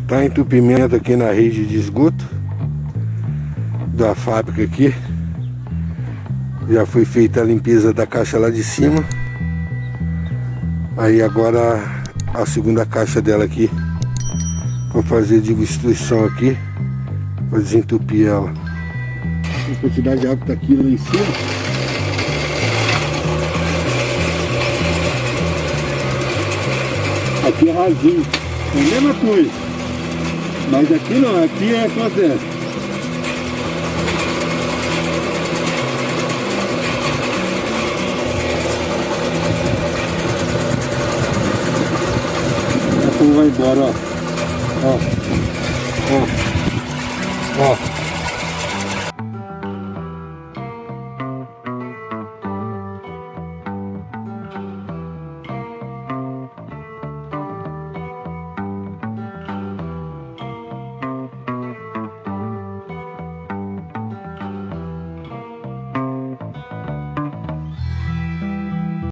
Tá entupimento aqui na rede de esgoto da fábrica aqui. Já foi feita a limpeza da caixa lá de cima. Aí agora a segunda caixa dela aqui, vou fazer de destruição aqui para desentupir ela. A quantidade de água tá aqui lá em cima. Aqui é rasinho, é a mesma coisa. Mas aqui não, aqui é fazer. A curva vai embora, ó. Ó. Ó. Ó.